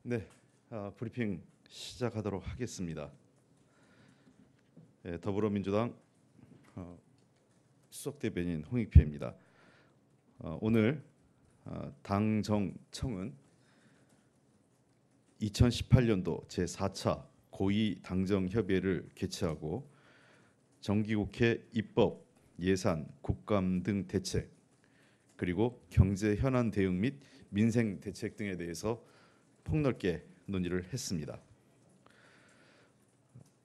네, 브리핑 시작하도록 하겠습니다. 더불어민주당 수석 대변인 홍익표입니다. 오늘 당정청은 2018년도 제4차 고위 당정협의회를 개최하고 정기국회 입법, 예산, 국감 등 대책, 그리고 경제 현안 대응 및 민생 대책 등에 대해서 폭넓게 논의를 했습니다.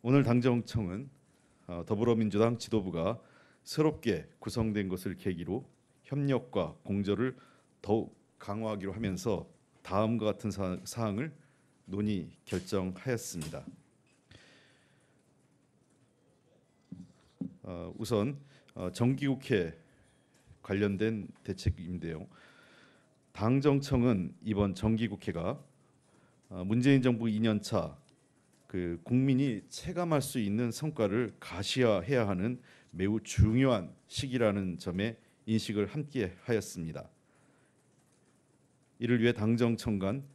오늘 당정청은 더불어민주당 지도부가 새롭게 구성된 것을 계기로 협력과 공조를 더욱 강화하기로 하면서 다음과 같은 사항을 논의 결정하였습니다. 우선 정기국회 관련된 대책인데요. 당정청은 이번 정기국회가 문재인 정부 2년차 국민이 체감할 수 있는 성과를 가시화해야 하는 매우 중요한 시기라는 점에 인식을 함께 하였습니다. 이를 위해 당정청 간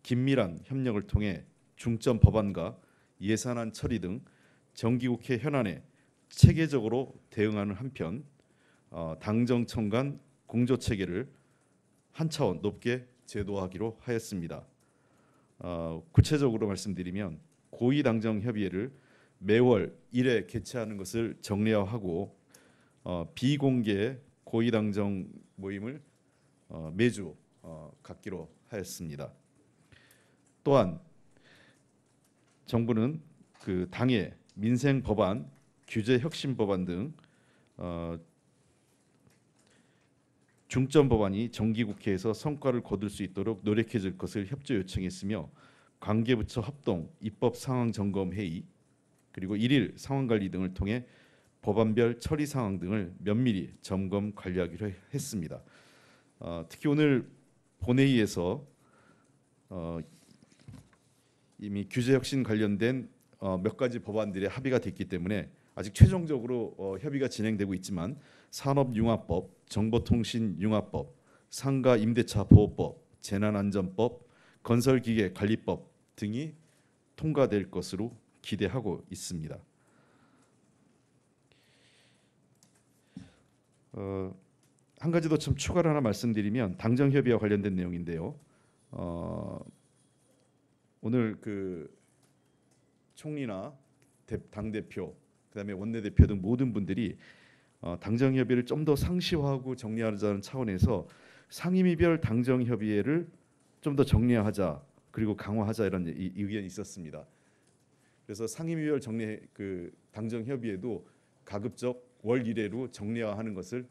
긴밀한 협력을 통해 중점 법안과 예산안 처리 등 정기국회 현안에 체계적으로 대응하는 한편 당정청 간 공조 체계를 한 차원 높게 제도화하기로 하였습니다. 구체적으로 말씀드리면 고위당정협의회를 매월 1회 개최하는 것을 정례화하고 비공개 고위당정 모임을 매주 갖기로 하였습니다. 또한 정부는 당의 민생 법안, 규제 혁신 법안 등 중점 법안이 정기국회에서 성과를 거둘 수 있도록 노력해 줄 것을 협조 요청했으며 관계부처 합동 입법 상황 점검 회의 그리고 일일 상황 관리 등을 통해 법안별 처리 상황 등을 면밀히 점검 관리하기로 했습니다. 특히 오늘 본회의에서 이미 규제 혁신 관련된 몇 가지 법안들의 합의가 됐기 때문에 아직 최종적으로 협의가 진행되고 있지만 산업융합법, 정보통신융합법, 상가 임대차 보호법, 재난안전법, 건설기계관리법 등이 통과될 것으로 기대하고 있습니다. 한 가지 더 좀 추가를 하나 말씀드리면 당정협의와 관련된 내용인데요. 오늘 총리나 당대표, 그다음에 원내대표 등 모든 분들이 당정협의를 좀 더 상시화하고 정리하자는 차원에서 상임위별 당정협의회를 좀 더 정리하자 그리고 강화하자 이런 의견이 있었습니다. 그래서 상임위별 당정협의회도 가급적 월 1회로 정례화하는 것을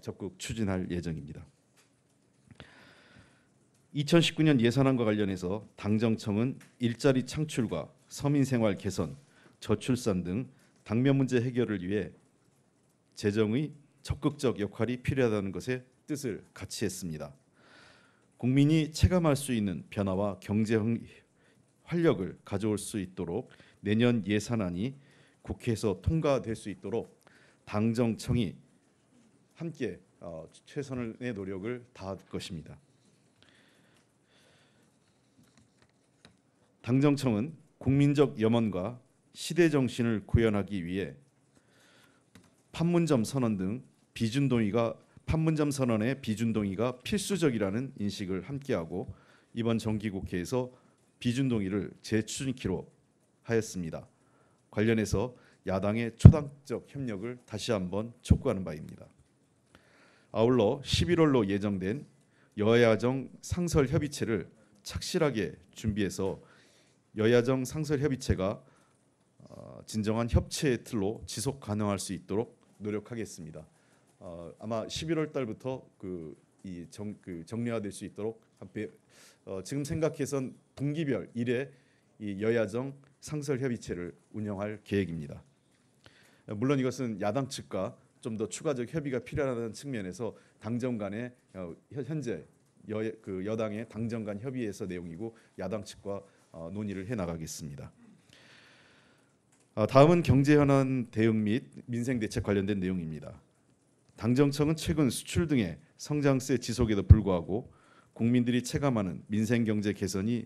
적극 추진할 예정입니다. 2019년 예산안과 관련해서 당정청은 일자리 창출과 서민생활 개선, 저출산 등 당면 문제 해결을 위해 재정의 적극적 역할이 필요하다는 것에 뜻을 같이 했습니다. 국민이 체감할 수 있는 변화와 경제 활력을 가져올 수 있도록 내년 예산안이 국회에서 통과될 수 있도록 당정청이 함께 최선의 노력을 다할 것입니다. 당정청은 국민적 염원과 시대 정신을 구현하기 위해 판문점 선언 등 판문점 선언의 비준동의가 필수적이라는 인식을 함께하고 이번 정기국회에서 비준동의를 재추진키로 하였습니다. 관련해서 야당의 초당적 협력을 다시 한번 촉구하는 바입니다. 아울러 11월로 예정된 여야정 상설협의체를 착실하게 준비해서 여야정 상설협의체가 진정한 협치의 틀로 지속 가능할 수 있도록 노력하겠습니다. 아마 11월 달부터 정례화될 수 있도록 지금 생각해선 분기별 1회 이 여야정 상설협의체를 운영할 계획입니다. 물론 이것은 야당 측과 좀 더 추가적 협의가 필요하다는 측면에서 당정 간의 현재 여당의 당정 간 협의에서 내용이고 야당 측과 논의를 해나가겠습니다. 다음은 경제 현안 대응 및 민생 대책 관련된 내용입니다. 당정청은 최근 수출 등의 성장세 지속에도 불구하고 국민들이 체감하는 민생 경제 개선이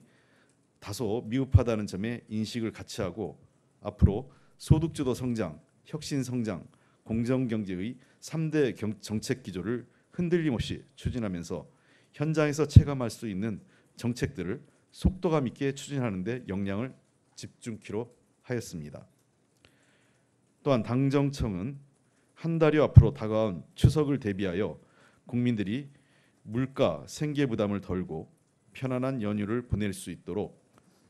다소 미흡하다는 점에 인식을 같이 하고 앞으로 소득주도 성장, 혁신 성장, 공정경제의 3대 정책 기조를 흔들림 없이 추진하면서 현장에서 체감할 수 있는 정책들을 속도감 있게 추진하는 데 역량을 집중키로 하였습니다. 또한 당정청은 한 달여 앞으로 다가온 추석을 대비하여 국민들이 물가, 생계 부담을 덜고 편안한 연휴를 보낼 수 있도록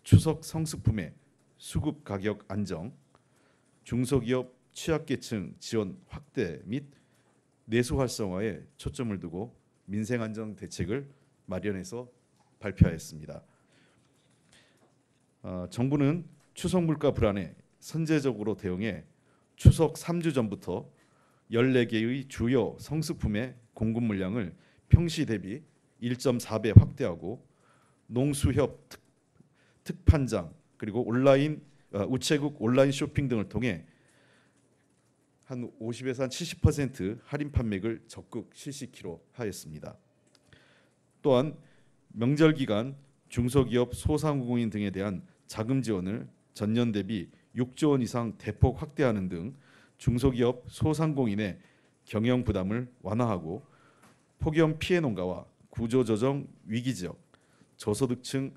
추석 성수품의 수급 가격 안정, 중소기업 취약계층 지원 확대 및 내수 활성화에 초점을 두고 민생 안정 대책을 마련해서 발표하였습니다. 정부는 추석 물가 불안에 선제적으로 대응해 추석 3주 전부터 14개의 주요 성수품의 공급 물량을 평시 대비 1.4배 확대하고 농수협 특판장 그리고 우체국 온라인 쇼핑 등을 통해 한 50에서 한 70% 할인 판매를 적극 실시키로 하였습니다. 또한 명절 기간 중소기업 소상공인 등에 대한 자금 지원을 전년 대비 6조 원 이상 대폭 확대하는 등 중소기업 소상공인의 경영 부담을 완화하고 폭염 피해 농가와 구조조정 위기지역, 저소득층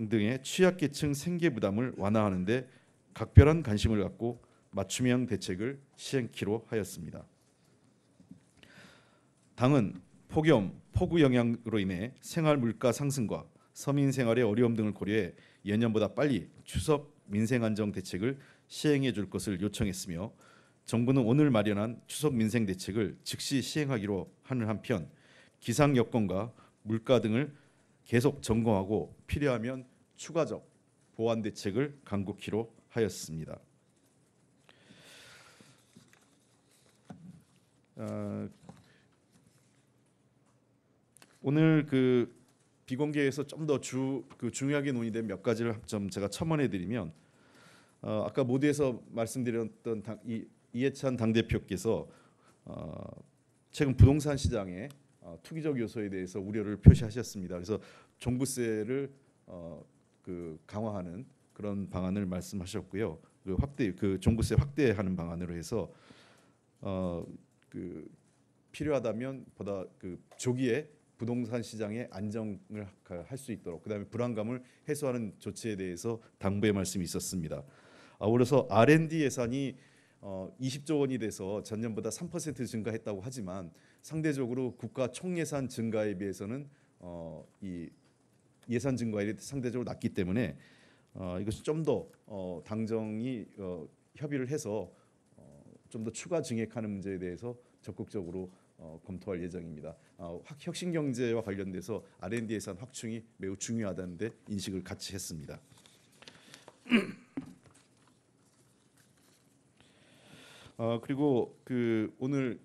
등의 취약계층 생계 부담을 완화하는 데 각별한 관심을 갖고 맞춤형 대책을 시행키로 하였습니다. 당은 폭염, 폭우 영향으로 인해 생활 물가 상승과 서민 생활의 어려움 등을 고려해 예년보다 빨리 추석 민생 안정 대책을 시행해 줄 것을 요청했으며 정부는 오늘 마련한 추석 민생 대책을 즉시 시행하기로 하는 한편 기상 여건과 물가 등을 계속 점검하고 필요하면 추가적 보완 대책을 강구키로 하였습니다. 오늘 그 비공개에서 좀 더 중요하게 논의된 몇 가지를 좀 제가 첨언해드리면 아까 모두에서 말씀드렸던 이해찬 당대표께서 최근 부동산 시장의 투기적 요소에 대해서 우려를 표시하셨습니다. 그래서 종부세를 강화하는 그런 방안을 말씀하셨고요. 종부세 확대하는 방안으로 해서 필요하다면 보다 조기에 부동산 시장의 안정을 할 수 있도록 그다음에 불안감을 해소하는 조치에 대해서 당부의 말씀이 있었습니다. 아울러서 R&D 예산이 20조 원이 돼서 전년보다 3% 증가했다고 하지만 상대적으로 국가 총예산 증가에 비해서는 이 예산 증가율이 상대적으로 낮기 때문에 이것이 좀 더 당정이 협의를 해서 좀 더 추가 증액하는 문제에 대해서 적극적으로 검토할 예정입니다. 혁신 경제와 관련돼서 R&D 예산 확충이 매우 중요하다는 데 인식을 같이 했습니다. 그리고 오늘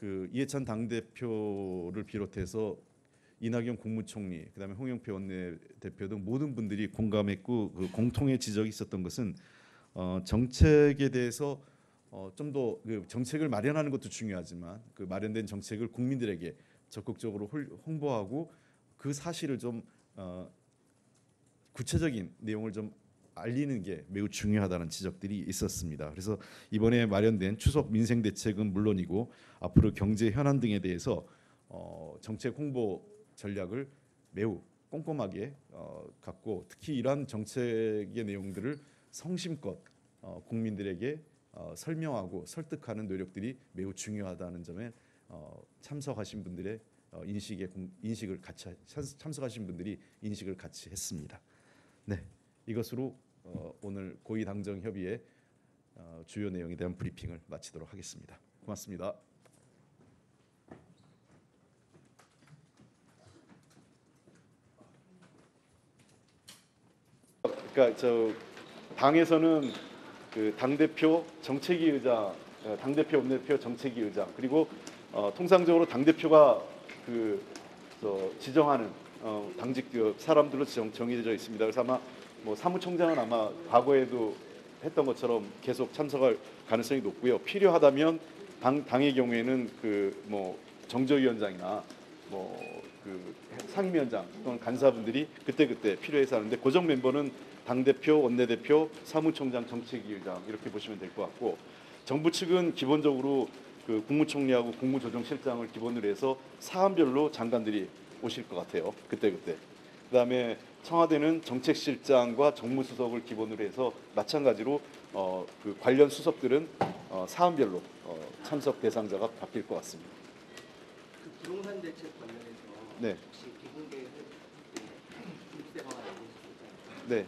이해찬 당대표를 비롯해서 이낙연 국무총리, 그다음에 홍영표 원내대표 등 모든 분들이 공감했고 공통의 지적이 있었던 것은 정책에 대해서 좀 더 정책을 마련하는 것도 중요하지만 그 마련된 정책을 국민들에게 적극적으로 홍보하고 그 사실을 좀 구체적인 내용을 좀 알리는 게 매우 중요하다는 지적들이 있었습니다. 그래서 이번에 마련된 추석 민생 대책은 물론이고 앞으로 경제 현안 등에 대해서 정책 홍보 전략을 매우 꼼꼼하게 갖고 특히 이러한 정책의 내용들을 성심껏 국민들에게 설명하고 설득하는 노력들이 매우 중요하다는 점에 참석하신 분들의 인식을 같이 참석하신 분들이 인식을 같이 했습니다. 네, 이것으로 오늘 고위 당정 협의회 주요 내용에 대한 브리핑을 마치도록 하겠습니다. 고맙습니다. 그러니까 당에서는 당대표 정책위 의장, 당대표 원내대표 정책위 의장 그리고 통상적으로 당대표가 지정하는 당직 사람들로 정해져 있습니다. 그래서 아마 사무총장은 아마 과거에도 했던 것처럼 계속 참석할 가능성이 높고요. 필요하다면 당의 경우에는 정조위원장이나 그 상임위원장 또는 간사분들이 그때그때 필요해서 하는데 고정 멤버는 당대표, 원내대표, 사무총장, 정책위의장 이렇게 보시면 될 것 같고 정부 측은 기본적으로 그 국무총리하고 국무조정실장을 기본으로 해서 사안별로 장관들이 오실 것 같아요. 그때그때. 그다음에 청와대는 정책실장과 정무수석을 기본으로 해서 마찬가지로 그 관련 수석들은 사안별로 참석 대상자가 바뀔 것 같습니다. 그 부동산 대책 관련해서 네. 혹시 비공개를 입대방안 얘기했을까요? 네.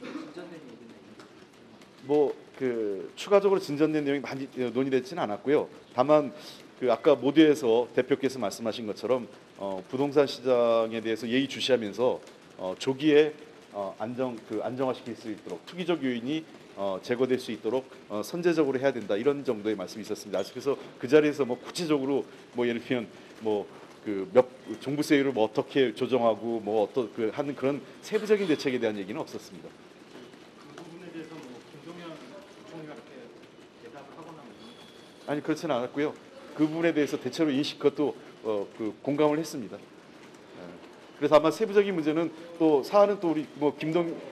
진전된 얘기는 그 추가적으로 진전된 내용이 많이 논의되지는 않았고요. 다만 그 아까 모두에서 대표께서 말씀하신 것처럼 부동산 시장에 대해서 예의주시하면서 조기에 안정화시킬 수 있도록 투기적 요인이 제거될 수 있도록 선제적으로 해야 된다 이런 정도의 말씀이 있었습니다. 그래서 그 자리에서 구체적으로 예를 들면 종부세율을 어떻게 조정하고 하는 그런 세부적인 대책에 대한 얘기는 없었습니다. 그 부분에 대해서 김종현 총리가 이렇게 대답을 하거나 아니 그렇지는 않았고요. 그 부분에 대해서 대체로 그것도 공감을 했습니다. 그래서 아마 세부적인 문제는 또 사안은 또 우리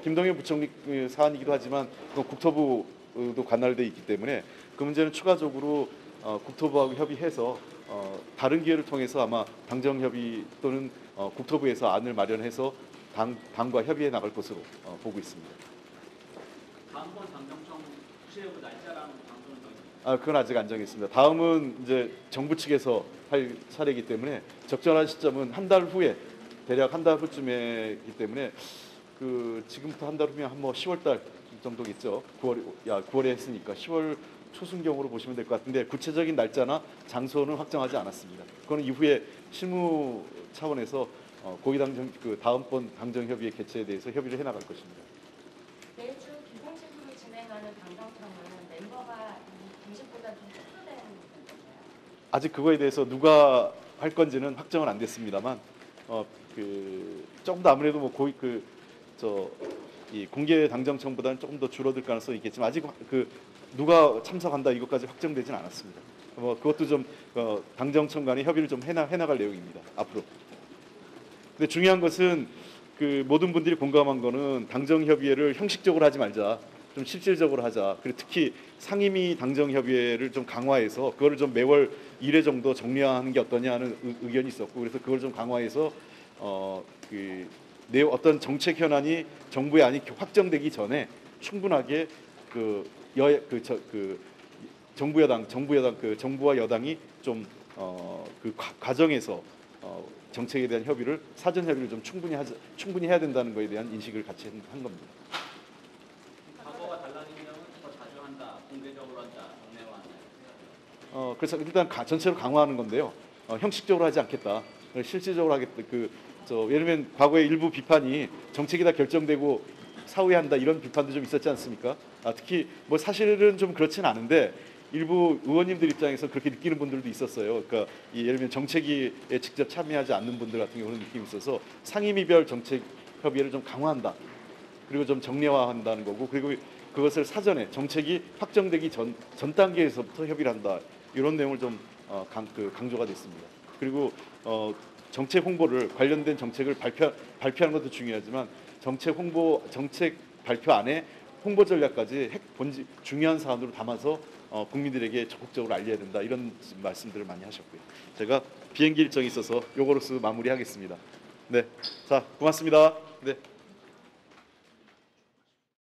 김동연 부총리 사안이기도 하지만 국토부도 관할돼 있기 때문에 그 문제는 추가적으로 국토부하고 협의해서 다른 기회를 통해서 아마 당정 협의 또는 국토부에서 안을 마련해서 당과 협의해 나갈 것으로 보고 있습니다. 다음번 당정청 구체적으로 날짜랑 방송을 정했습니다. 그건 아직 안 정했습니다. 다음은 이제 정부 측에서 할 차례이기 때문에 적절한 시점은 한 달 후에 대략 한 달 후쯤이기 때문에 지금부터 한 달 후면 한 10월달 정도겠죠. 9월에 했으니까 10월 초순경으로 보시면 될 것 같은데 구체적인 날짜나 장소는 확정하지 않았습니다. 그거는 이후에 실무 차원에서 다음번 당정협의회 개최에 대해서 협의를 해나갈 것입니다. 매주 비공식으로 진행하는 당정청은 멤버가 20보다 좀 축소되는 건가요? 아직 그거에 대해서 누가 할 건지는 확정은 안 됐습니다만 조금 더 아무래도 이 공개 당정청보다는 조금 더 줄어들 가능성이 있겠지만 아직 누가 참석한다 이것까지 확정되지는 않았습니다. 그것도 좀 당정청 간의 협의를 좀 해나갈 내용입니다. 앞으로. 근데 중요한 것은 모든 분들이 공감한 거는 당정협의회를 형식적으로 하지 말자. 좀 실질적으로 하자. 그리고 특히 상임위 당정협의회를 좀 강화해서 그거를 좀 매월 1회 정도 정리하는 게 어떠냐 하는 의견이 있었고 그래서 그걸 좀 강화해서 어떤 정책 현안이 정부의 안이 확정되기 전에 충분하게 정부와 여당이 좀 과정에서 정책에 대한 협의를 사전 협의를 좀 충분히 해야 된다는 것에 대한 인식을 같이 한 겁니다. 과거와 달라진 점은 더 자주 한다, 공개적으로 한다, 정례화한다. 그래서 일단 전체로 강화하는 건데요. 형식적으로 하지 않겠다. 실질적으로 하겠다. 예를 들면 과거의 일부 비판이 정책이 다 결정되고 사후에 한다 이런 비판도 좀 있었지 않습니까? 특히 사실은 좀 그렇진 않은데 일부 의원님들 입장에서 그렇게 느끼는 분들도 있었어요. 그러니까 예를 들면 정책위에 직접 참여하지 않는 분들 같은 경우는 느낌이 있어서 상임위별 정책 협의회를 좀 강화한다. 그리고 좀 정례화한다는 거고 그리고 그것을 사전에 정책이 확정되기 전 단계에서부터 협의를 한다. 이런 내용을 좀 강조가 됐습니다. 그리고 정책 홍보를 관련된 정책을 발표하는 것도 중요하지만 정책 발표 안에 홍보 전략까지 중요한 사안으로 담아서 국민들에게 적극적으로 알려야 된다 이런 말씀들을 많이 하셨고요. 제가 비행기 일정이 있어서 요거로서 마무리하겠습니다. 네, 자 고맙습니다. 네.